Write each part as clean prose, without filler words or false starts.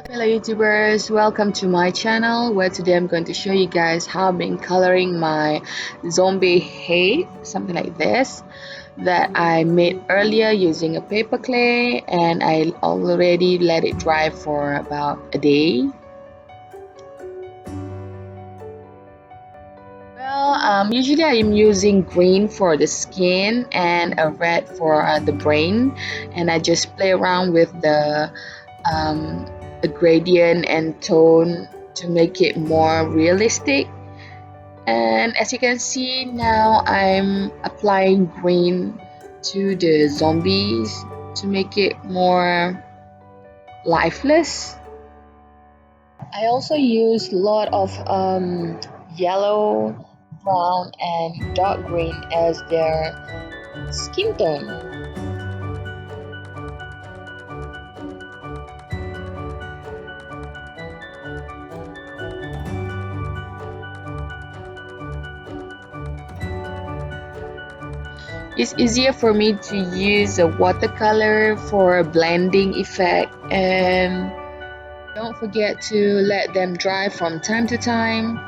Fellow YouTubers, welcome to my channel where today I'm going to show you guys how I've been coloring my zombie head, something like this, that I made earlier using a paper clay, and I already let it dry for about a day. Usually I am using green for the skin and a red for the brain, and I just play around with the gradient and tone to make it more realistic. And as you can see now, I'm applying green to the zombies to make it more lifeless. I also use a lot of yellow, brown, and dark green as their skin tone. It's easier for me to use a watercolor for a blending effect, and don't forget to let them dry from time to time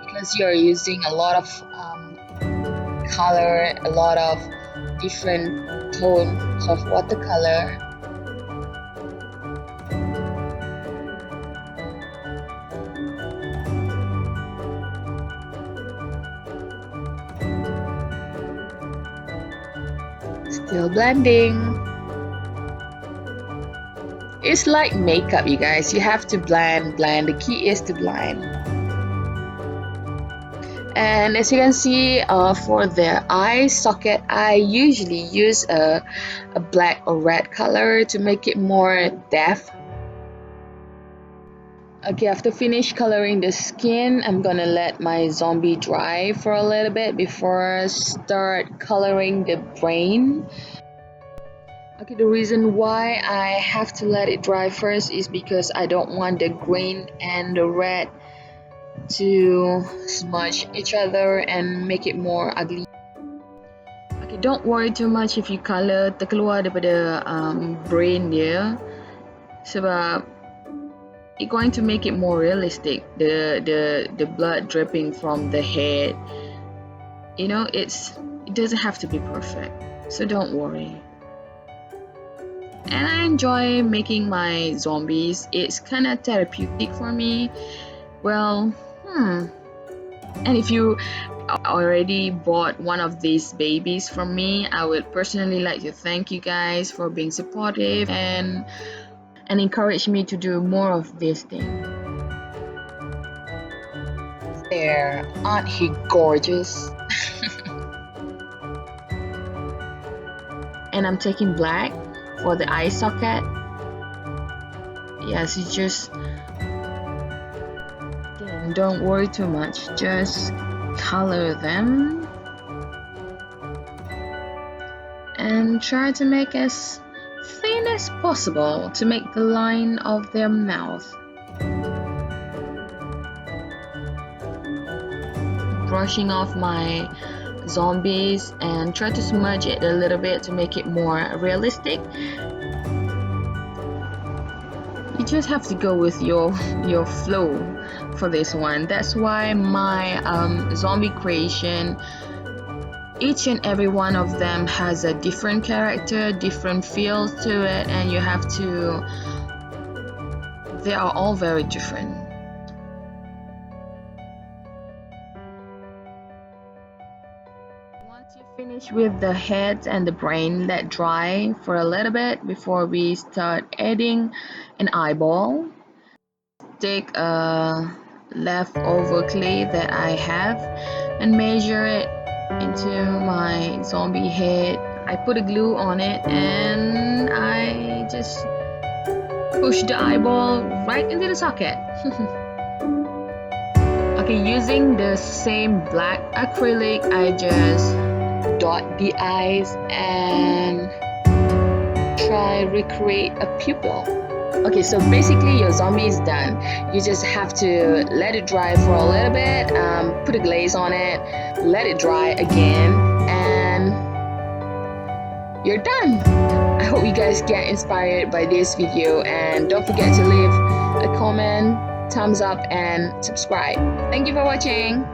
because you're using a lot of color, a lot of different tones of watercolor. Still blending. It's like makeup, you guys. You have to blend. The key is to blend. And as you can see, for the eye socket, I usually use a black or red color to make it more depth. Okay, after finish coloring the skin, I'm gonna let my zombie dry for a little bit before I start coloring the brain. Okay, the reason why I have to let it dry first is because I don't want the green and the red to smudge each other and make it more ugly. Okay, don't worry too much if you color terkeluar daripada brain dia, sebab it's going to make it more realistic. The blood dripping from the head, you know, it doesn't have to be perfect, so don't worry. And I enjoy making my zombies. It's kind of therapeutic for me. Well, and if you already bought one of these babies from me, I would personally like to thank you guys for being supportive and encourage me to do more of this thing. There, aren't he gorgeous? And I'm taking black for the eye socket. Yes, you just don't worry too much, just color them and try to make as thin as possible to make the line of their mouth. Brushing off my zombies and try to smudge it a little bit to make it more realistic. You just have to go with your flow for this one. That's why my zombie creation, each and every one of them has a different character, different feel to it, and you have to, they are all very different. Once you finish with the head and the brain, let dry for a little bit before we start adding an eyeball. Take a leftover clay that I have and measure it into my zombie head. I put a glue on it and I just push the eyeball right into the socket. Okay, using the same black acrylic, I just dot the eyes and try recreate a pupil. Okay, so basically your zombie is done. You just have to let it dry for a little bit, put a glaze on it, let it dry again, and you're done. I hope you guys get inspired by this video, and don't forget to leave thumbs up and subscribe. Thank you for watching.